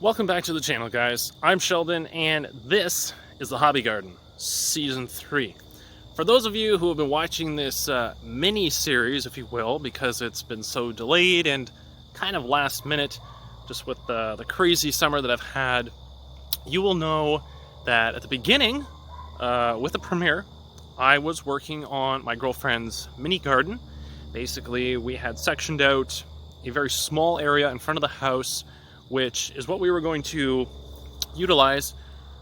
Welcome back to the channel, guys. I'm Sheldon, and this is the Hobby Garden, Season 3. For those of you who have been watching this mini-series, if you will, because it's been so delayed and kind of last minute, just with the crazy summer that I've had, you will know that at the beginning, with the premiere, I was working on my girlfriend's mini garden. Basically, we had sectioned out a very small area in front of the house, which is what we were going to utilize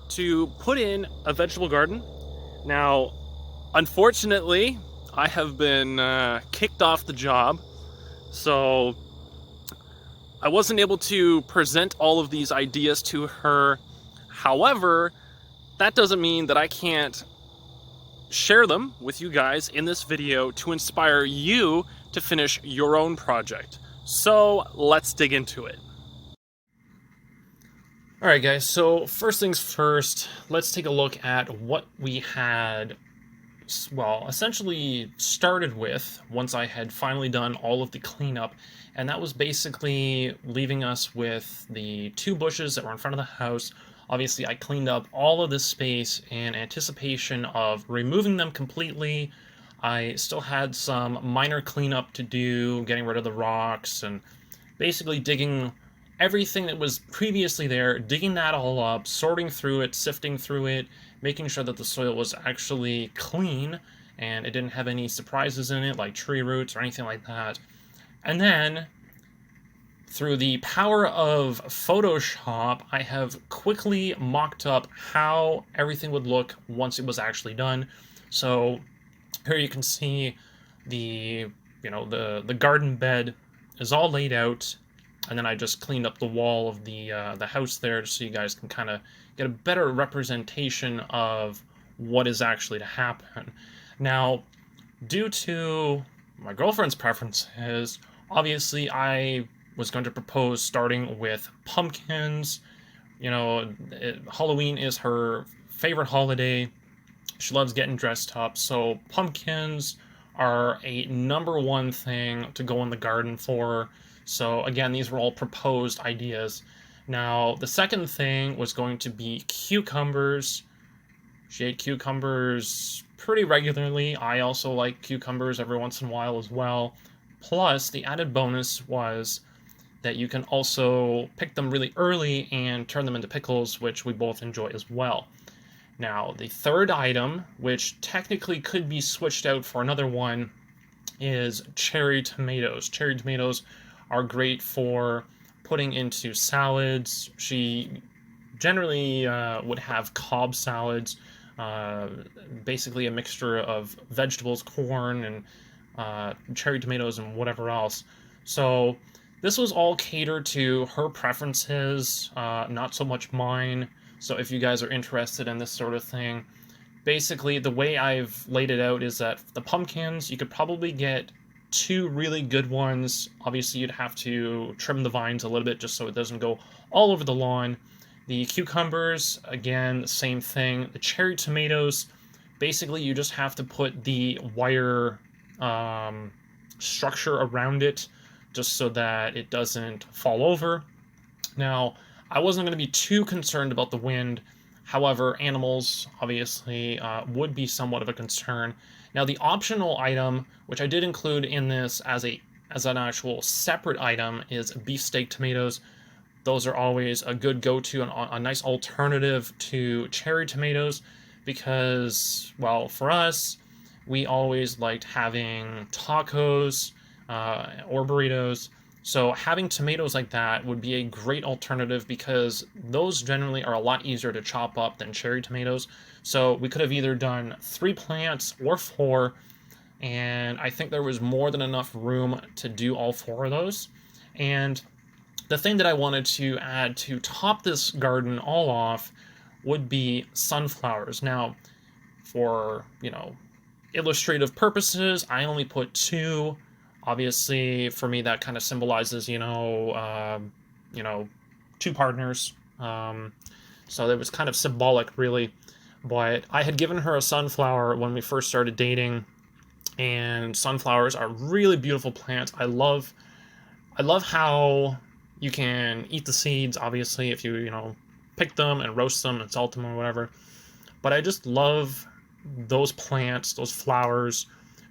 to put in a vegetable garden. Now, unfortunately, I have been kicked off the job, so I wasn't able to present all of these ideas to her. However, that doesn't mean that I can't share them with you guys in this video to inspire you to finish your own project. So let's dig into it. Alright guys, so first things first, let's take a look at what we had, well, essentially started with once I had finally done all of the cleanup, and that was basically leaving us with the two bushes that were in front of the house. Obviously, I cleaned up all of this space in anticipation of removing them completely. I still had some minor cleanup to do, getting rid of the rocks, and basically digging everything that was previously there, digging that all up, sorting through it, sifting through it, making sure that the soil was actually clean and it didn't have any surprises in it, like tree roots or anything like that. And then, through the power of Photoshop, I have quickly mocked up how everything would look once it was actually done. So here you can see the garden bed is all laid out, and then I just cleaned up the wall of the house there, so you guys can kind of get a better representation of what is actually to happen. Now, due to my girlfriend's preferences, obviously I was going to propose starting with pumpkins. Halloween is her favorite holiday. She loves getting dressed up, so pumpkins are a number one thing to go in the garden for. So again, these were all proposed ideas. Now, the second thing was going to be cucumbers. She ate cucumbers pretty regularly. I also like cucumbers every once in a while as well. Plus, the added bonus was that you can also pick them really early and turn them into pickles, which we both enjoy as well. Now, the third item, which technically could be switched out for another one, is cherry tomatoes. Cherry tomatoes are great for putting into salads. She generally would have Cobb salads, basically a mixture of vegetables, corn, and cherry tomatoes, and whatever else. So this was all catered to her preferences, not so much mine. So if you guys are interested in this sort of thing, basically the way I've laid it out is that the pumpkins, you could probably get two really good ones. Obviously, you'd have to trim the vines a little bit just so it doesn't go all over the lawn. The cucumbers, again, same thing. The cherry tomatoes, basically you just have to put the wire structure around it just so that it doesn't fall over. Now, I wasn't going to be too concerned about the wind. However, animals obviously would be somewhat of a concern. Now, the optional item, which I did include in this as an actual separate item, is beefsteak tomatoes. Those are always a good go-to and a nice alternative to cherry tomatoes because, well, for us, we always liked having tacos or burritos. So having tomatoes like that would be a great alternative because those generally are a lot easier to chop up than cherry tomatoes. So we could have either done 3 plants or 4, and I think there was more than enough room to do all 4 of those. And the thing that I wanted to add to top this garden all off would be sunflowers. Now, for, illustrative purposes, I only put 2. Obviously, for me, that kind of symbolizes, 2 partners. So it was kind of symbolic, really. But I had given her a sunflower when we first started dating, and sunflowers are really beautiful plants. I love how You can eat the seeds, obviously, if you pick them and roast them and salt them or whatever. But I just love those plants, those flowers,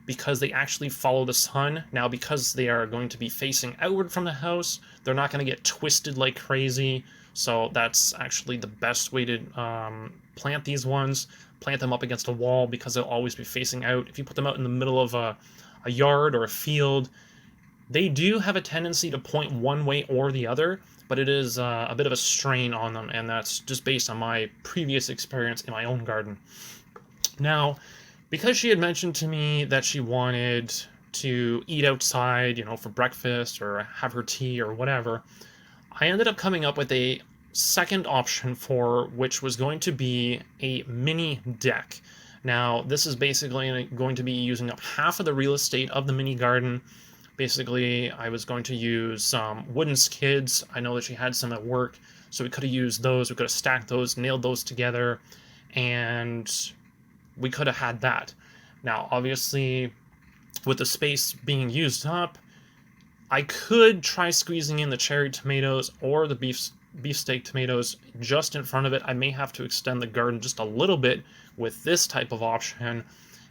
because they actually follow the sun. Now, because they are going to be facing outward from the house, they're not going to get twisted like crazy. So that's actually the best way to plant these ones. Plant them up against a wall because they'll always be facing out. If you put them out in the middle of a yard or a field, they do have a tendency to point one way or the other, but it is a bit of a strain on them, and that's just based on my previous experience in my own garden. Now, because she had mentioned to me that she wanted to eat outside, for breakfast or have her tea or whatever, I ended up coming up with a second option for which was going to be a mini deck. Now, this is basically going to be using up half of the real estate of the mini garden. Basically, I was going to use some wooden skids. I know that she had some at work, so we could have used those. We could have stacked those, nailed those together, and we could have had that. Now, obviously, with the space being used up, I could try squeezing in the cherry tomatoes or the beefsteak tomatoes just in front of it. I may have to extend the garden just a little bit with this type of option.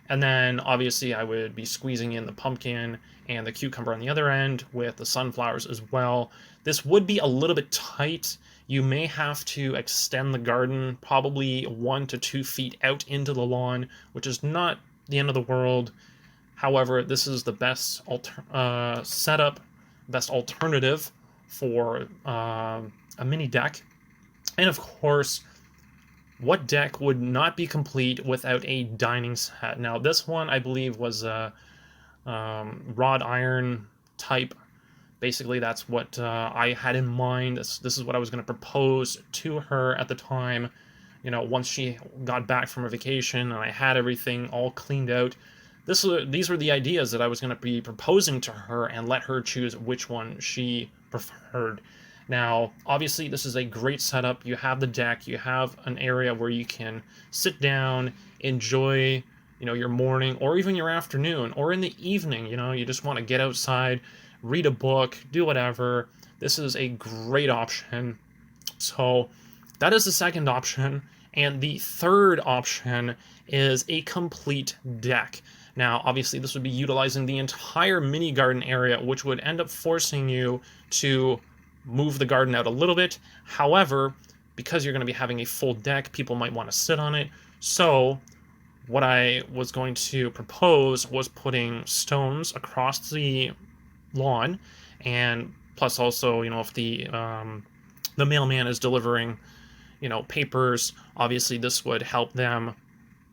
And then obviously I would be squeezing in the pumpkin and the cucumber on the other end with the sunflowers as well. This would be a little bit tight. You may have to extend the garden probably 1 to 2 feet out into the lawn, which is not the end of the world. However, this is the best setup, best alternative for a mini deck. And of course, what deck would not be complete without a dining set? Now, this one, I believe, was a wrought iron type. Basically, that's what I had in mind. This is what I was going to propose to her at the time. Once she got back from her vacation and I had everything all cleaned out, these were the ideas that I was going to be proposing to her and let her choose which one she preferred. Now, obviously, this is a great setup. You have the deck, you have an area where you can sit down, enjoy, your morning or even your afternoon, or in the evening, you just want to get outside, read a book, do whatever. This is a great option. So that is the second option. And the third option is a complete deck. Now, obviously, this would be utilizing the entire mini garden area, which would end up forcing you to move the garden out a little bit. However, because you're going to be having a full deck, people might want to sit on it. So what I was going to propose was putting stones across the lawn, and plus also, if the mailman is delivering, papers, obviously this would help them,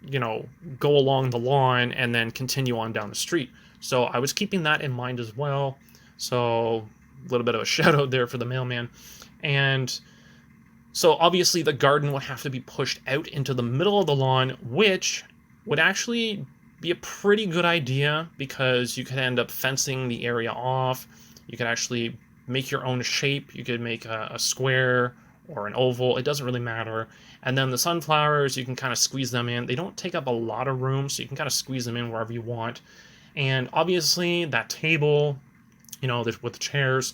go along the lawn and then continue on down the street. So I was keeping that in mind as well. So a little bit of a shout out there for the mailman. And so obviously the garden would have to be pushed out into the middle of the lawn, which would actually be a pretty good idea because you could end up fencing the area off. You could actually make your own shape. You could make a square or an oval. It doesn't really matter. And then the sunflowers, you can kind of squeeze them in. They don't take up a lot of room, so you can kind of squeeze them in wherever you want. And obviously that table, with the chairs,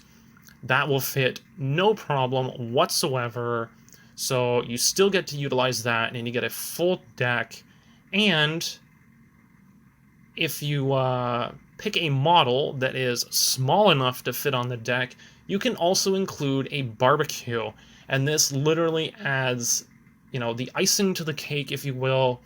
that will fit no problem whatsoever. So you still get to utilize that, and you get a full deck. And if you pick a model that is small enough to fit on the deck, you can also include a barbecue. And this literally adds, the icing to the cake, if you will,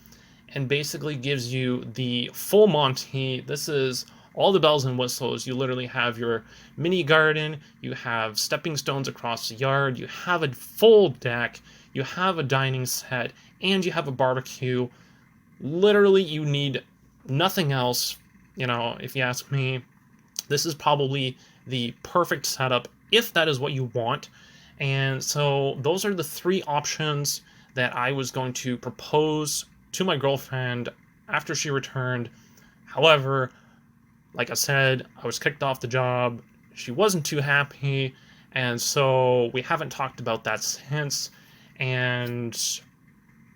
and basically gives you the full Monty. This is all the bells and whistles. You literally have your mini garden, you have stepping stones across the yard, you have a full deck, you have a dining set, and you have a barbecue. Literally, you need nothing else. If you ask me, this is probably the perfect setup if that is what you want. And so those are the three options that I was going to propose to my girlfriend after she returned. However, like I said, I was kicked off the job. She wasn't too happy, and so we haven't talked about that since. And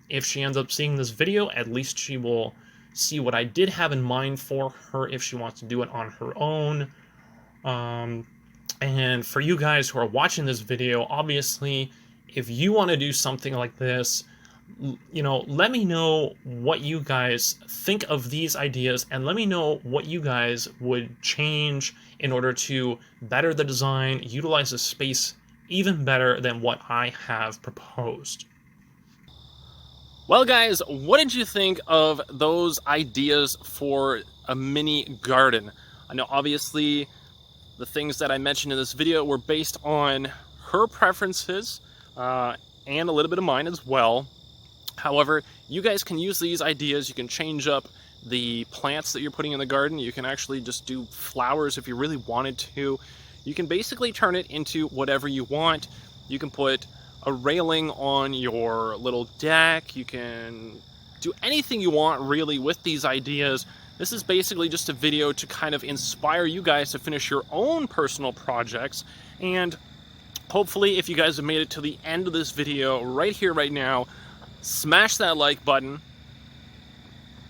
if she ends up seeing this video, at least she will see what I did have in mind for her if she wants to do it on her own. And for you guys who are watching this video, obviously, if you want to do something like this, you know, let me know what you guys think of these ideas, and let me know what you guys would change in order to better the design, utilize the space even better than what I have proposed. Well, guys, what did you think of those ideas for a mini garden? I know obviously the things that I mentioned in this video were based on her preferences and a little bit of mine as well. However, you guys can use these ideas. You can change up the plants that you're putting in the garden. You can actually just do flowers if you really wanted to. You can basically turn it into whatever you want. You can put a railing on your little deck. You can do anything you want really with these ideas. This is basically just a video to kind of inspire you guys to finish your own personal projects. And hopefully, if you guys have made it to the end of this video right here, right now, smash that like button,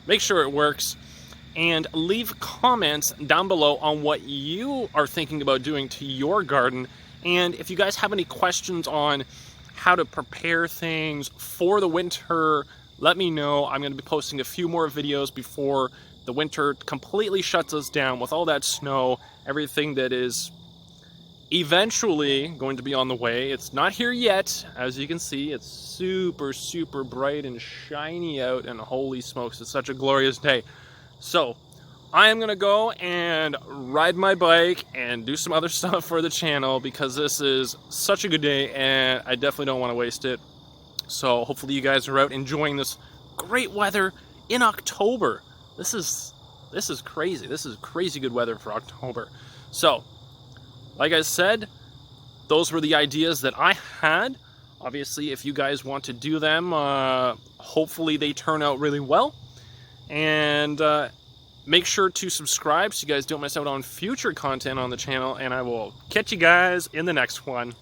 make sure it works, and leave comments down below on what you are thinking about doing to your garden. And if you guys have any questions on how to prepare things for the winter, let me know. I'm going to be posting a few more videos before the winter completely shuts us down with all that snow, everything that is eventually going to be on the way. It's not here yet. As you can see, it's super, super bright and shiny out, and holy smokes, it's such a glorious day. So I am gonna go and ride my bike and do some other stuff for the channel, because this is such a good day and I definitely don't want to waste it. So hopefully you guys are out enjoying this great weather in October. This is crazy. This is crazy good weather for October. So like I said, those were the ideas that I had. Obviously, if you guys want to do them, hopefully they turn out really well. And make sure to subscribe so you guys don't miss out on future content on the channel. And I will catch you guys in the next one.